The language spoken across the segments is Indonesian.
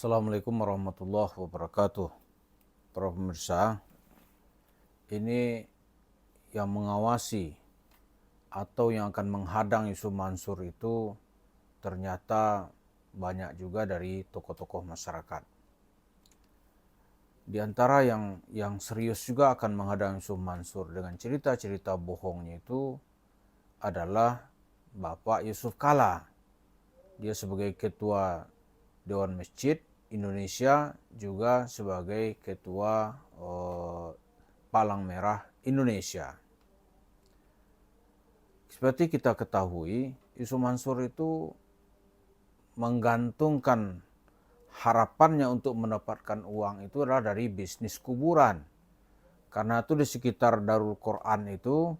Assalamualaikum warahmatullahi wabarakatuh. Para pemirsa, ini yang mengawasi atau yang akan menghadang Yusuf Mansur itu ternyata banyak juga dari tokoh-tokoh masyarakat. Di antara yang serius juga akan menghadang Yusuf Mansur dengan cerita-cerita bohongnya itu adalah Bapak Yusuf Kalla. Dia sebagai ketua Dewan Masjid Indonesia, juga sebagai ketua Palang Merah Indonesia. Seperti kita ketahui, Yusuf Mansur itu menggantungkan harapannya untuk mendapatkan uang itu adalah dari bisnis kuburan. Karena itu di sekitar Darul Quran itu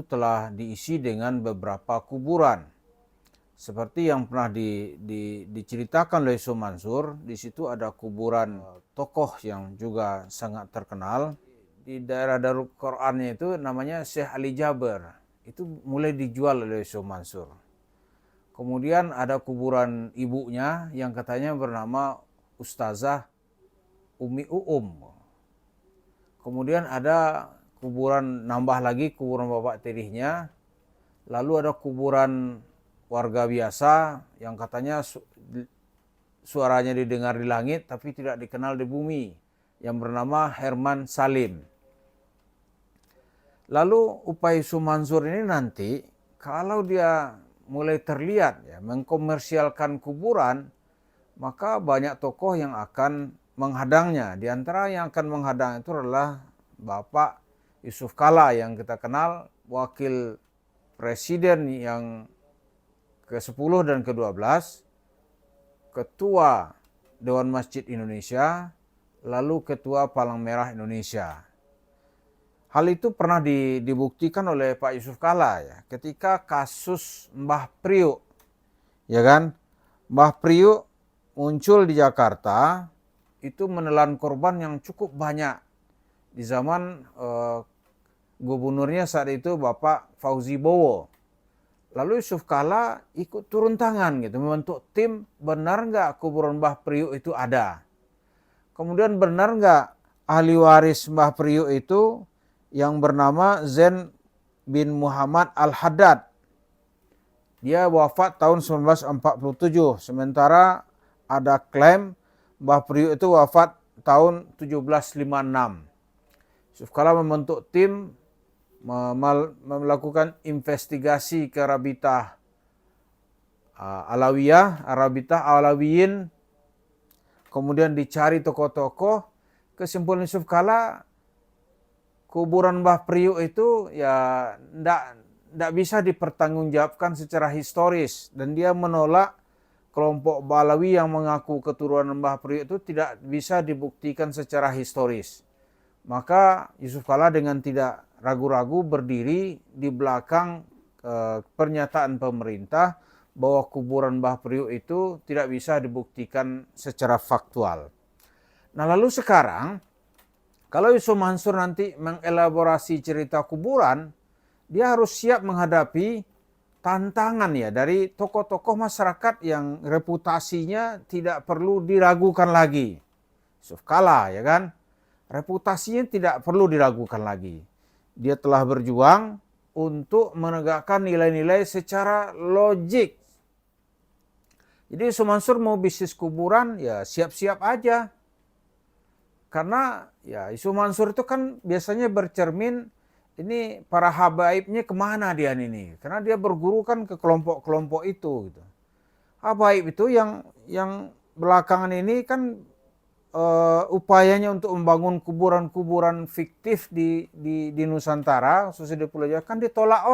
telah diisi dengan beberapa kuburan. Seperti yang pernah diceritakan oleh Yusuf Mansur, di situ ada kuburan tokoh yang juga sangat terkenal. Di daerah Darul Qurannya itu namanya Syekh Ali Jaber. Itu mulai dijual oleh Yusuf Mansur. Kemudian ada kuburan ibunya yang katanya bernama Ustazah Umi Uum. Kemudian ada kuburan, nambah lagi kuburan bapak tirinya. Lalu ada kuburan warga biasa yang katanya suaranya didengar di langit tapi tidak dikenal di bumi, yang bernama Herman Salim. Lalu upaya Yusuf Mansur ini nanti kalau dia mulai terlihat mengkomersialkan kuburan, maka banyak tokoh yang akan menghadangnya. Di antara yang akan menghadang itu adalah Bapak Yusuf Kalla yang kita kenal wakil presiden yang ke-10 dan ke-12, ketua Dewan Masjid Indonesia, lalu ketua Palang Merah Indonesia. Hal itu pernah dibuktikan oleh Pak Yusuf Kalla ya, ketika kasus Mbah Priuk. Ya kan? Mbah Priuk muncul di Jakarta, itu menelan korban yang cukup banyak. Di zaman gubernurnya saat itu Bapak Fauzi Bowo. Lalu Yusuf Kalla ikut turun tangan gitu, membentuk tim, benar nggak kuburan Mbah Priuk itu ada. Kemudian benar nggak ahli waris Mbah Priuk itu yang bernama Zain bin Muhammad Al-Haddad. Dia wafat tahun 1947, sementara ada klaim Mbah Priuk itu wafat tahun 1756. Yusuf Kalla membentuk tim, melakukan investigasi ke Rabitah Alawiyah, Rabitah Alawiyin, kemudian dicari tokoh-tokoh. Kesimpulan Yusuf Kalla, kuburan Mbah Priuk itu ya tidak bisa dipertanggungjawabkan secara historis, dan dia menolak kelompok Balawi yang mengaku keturunan Mbah Priuk itu tidak bisa dibuktikan secara historis. Maka Yusuf Kalla dengan tidak ragu-ragu berdiri di belakang pernyataan pemerintah bahwa kuburan Mbah Priuk itu tidak bisa dibuktikan secara faktual. Nah lalu sekarang, kalau Yusuf Mansur nanti mengelaborasi cerita kuburan, dia harus siap menghadapi tantangan ya dari tokoh-tokoh masyarakat yang reputasinya tidak perlu diragukan lagi. Yusuf Kalla ya kan, reputasinya tidak perlu diragukan lagi. Dia telah berjuang untuk menegakkan nilai-nilai secara logik. Jadi Yusuf Mansur mau bisnis kuburan ya siap-siap aja. Karena ya Yusuf Mansur itu kan biasanya bercermin ini para habaibnya kemana dia ini. Karena dia berguru kan ke kelompok-kelompok itu. Gitu. Habaib itu yang belakangan ini kan upayanya untuk membangun kuburan-kuburan fiktif di Nusantara, khususnya di Pulau Jawa, kan ditolak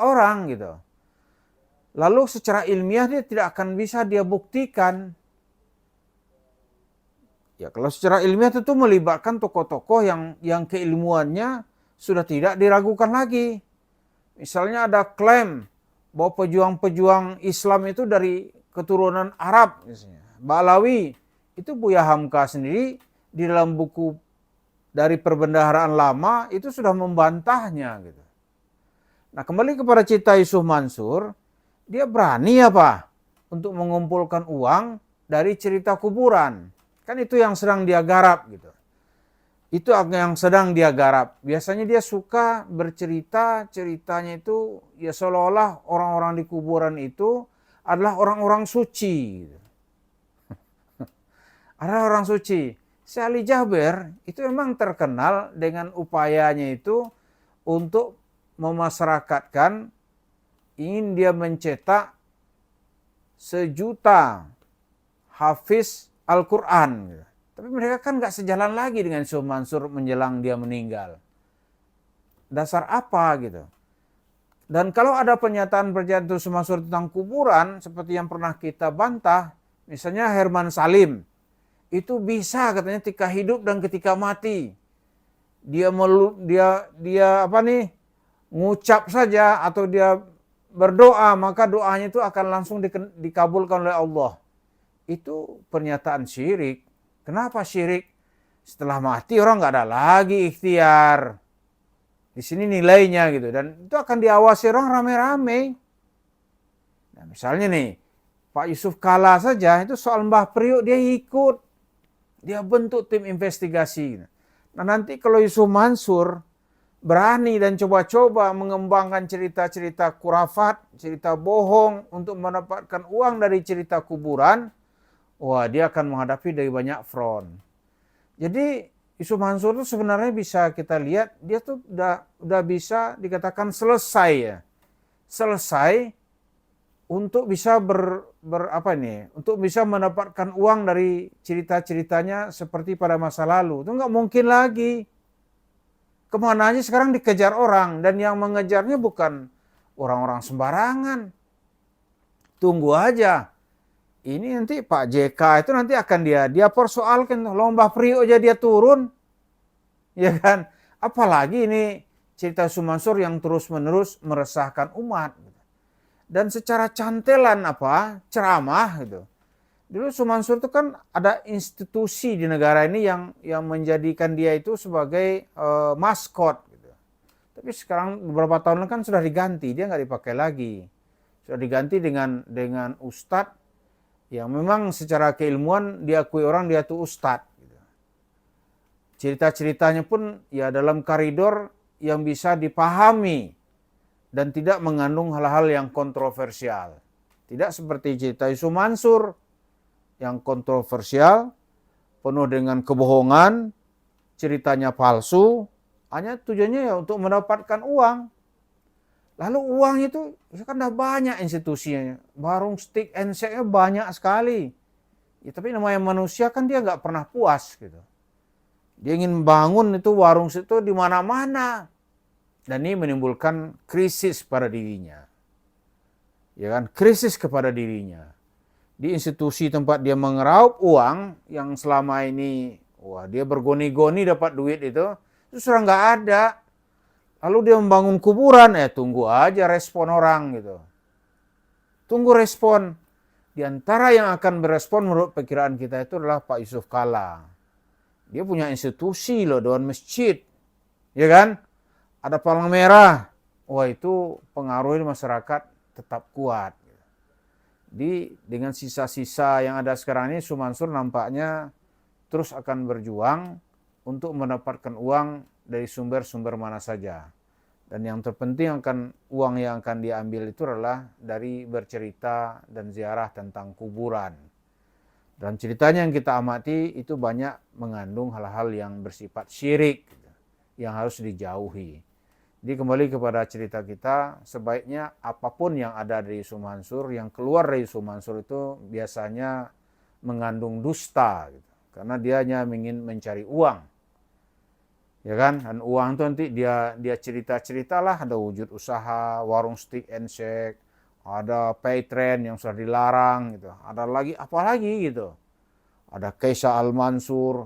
orang gitu. Lalu secara ilmiah dia tidak akan bisa dia buktikan. Ya kalau secara ilmiah itu melibatkan tokoh-tokoh yang keilmuannya sudah tidak diragukan lagi. Misalnya ada klaim bahwa pejuang-pejuang Islam itu dari keturunan Arab misalnya. Balawi, itu Buya Hamka sendiri di dalam buku dari Perbendaharaan Lama itu sudah membantahnya gitu. Nah kembali kepada cerita Yusuf Mansur, dia berani apa? untuk mengumpulkan uang dari cerita kuburan. Kan itu yang sedang dia garap gitu. Itu yang sedang dia garap. Biasanya dia suka bercerita, ceritanya itu ya seolah-olah orang-orang di kuburan itu adalah orang-orang suci. Gitu. Adalah orang suci. Syekh Ali Jaber itu memang terkenal dengan upayanya itu untuk memasyarakatkan, ingin dia mencetak 1.000.000 hafiz Al-Quran. Tapi mereka kan gak sejalan lagi dengan Yusuf Mansur menjelang dia meninggal. Dasar apa gitu. Dan kalau ada pernyataan-pernyataan Yusuf Mansur tentang kuburan, seperti yang pernah kita bantah, misalnya Herman Salim, itu bisa katanya ketika hidup dan ketika mati. Dia ngucap saja atau dia berdoa, maka doanya itu akan langsung dikabulkan oleh Allah. Itu pernyataan syirik. Kenapa syirik? Setelah mati orang nggak ada lagi ikhtiar. Di sini nilainya gitu, dan itu akan diawasi orang rame-rame. Nah, misalnya nih, Pak Yusuf Kala saja itu soal Mbah Priuk dia ikut. Dia bentuk tim investigasi. Nah nanti kalau Yusuf Mansur berani dan coba-coba mengembangkan cerita-cerita kurafat, cerita bohong untuk mendapatkan uang dari cerita kuburan, wah dia akan menghadapi dari banyak front. Jadi Yusuf Mansur itu sebenarnya bisa kita lihat, dia tuh udah bisa dikatakan selesai ya. Selesai untuk bisa untuk bisa mendapatkan uang dari cerita-ceritanya seperti pada masa lalu. Itu nggak mungkin lagi. Kemana aja sekarang dikejar orang, dan yang mengejarnya bukan orang-orang sembarangan. Tunggu aja. Ini nanti Pak JK itu nanti akan dia persoalkan, lomba Priok aja dia turun. Ya kan? Apalagi ini cerita Yusuf Mansur yang terus-menerus meresahkan umat. Dan secara cantelan ceramah gitu. Dulu Yusuf Mansur itu kan ada institusi di negara ini yang menjadikan dia itu sebagai maskot. Gitu. Tapi sekarang beberapa tahun kan sudah diganti, dia nggak dipakai lagi. Sudah diganti dengan ustadz yang memang secara keilmuan diakui orang dia tuh ustadz. Gitu. Cerita-ceritanya pun ya dalam koridor yang bisa dipahami dan tidak mengandung hal-hal yang kontroversial. Tidak seperti cerita Yusuf Mansur yang kontroversial, penuh dengan kebohongan, ceritanya palsu, hanya tujuannya ya untuk mendapatkan uang. Lalu uang itu kan udah banyak institusinya, warung stick and shake-nya banyak sekali. Ya, tapi namanya manusia kan dia nggak pernah puas gitu. Dia ingin bangun itu warung situ di mana-mana. Dan ini menimbulkan krisis pada dirinya. Ya kan, krisis kepada dirinya. Di institusi tempat dia mengeraup uang yang selama ini dia bergoni-goni dapat duit itu sudah nggak ada. Lalu dia membangun kuburan, tunggu aja respon orang gitu. Tunggu respon. Di antara yang akan berespon menurut perkiraan kita itu adalah Pak Yusuf Kala. Dia punya institusi loh, Dewan Masjid. Ya kan? Ada palang merah. Wah itu pengaruh masyarakat tetap kuat. Dengan sisa-sisa yang ada sekarang ini, Yusuf Mansur nampaknya terus akan berjuang untuk mendapatkan uang dari sumber-sumber mana saja. Dan yang terpenting uang yang akan diambil itu adalah dari bercerita dan ziarah tentang kuburan. Dan ceritanya yang kita amati itu banyak mengandung hal-hal yang bersifat syirik, yang harus dijauhi. Jadi kembali kepada cerita kita, sebaiknya apapun yang ada dari Yusuf Mansur, yang keluar dari Yusuf Mansur itu biasanya mengandung dusta. Gitu. Karena dia hanya ingin mencari uang. Ya kan? Dan uang itu nanti dia cerita-ceritalah, ada wujud usaha, warung stick and shake, ada pay trend yang sudah dilarang gitu. Ada lagi apalagi gitu. Ada Kaisar Al-Mansur,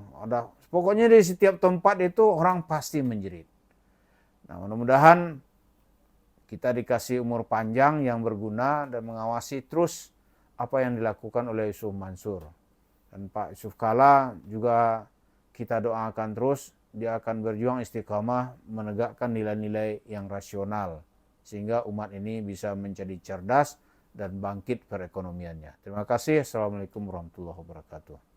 pokoknya di setiap tempat itu orang pasti menjerit. Nah, mudah-mudahan kita dikasih umur panjang yang berguna dan mengawasi terus apa yang dilakukan oleh Yusuf Mansur. Dan Pak Yusuf Kala juga kita doakan terus, dia akan berjuang istiqamah menegakkan nilai-nilai yang rasional. Sehingga umat ini bisa menjadi cerdas dan bangkit perekonomiannya. Terima kasih. Assalamualaikum warahmatullahi wabarakatuh.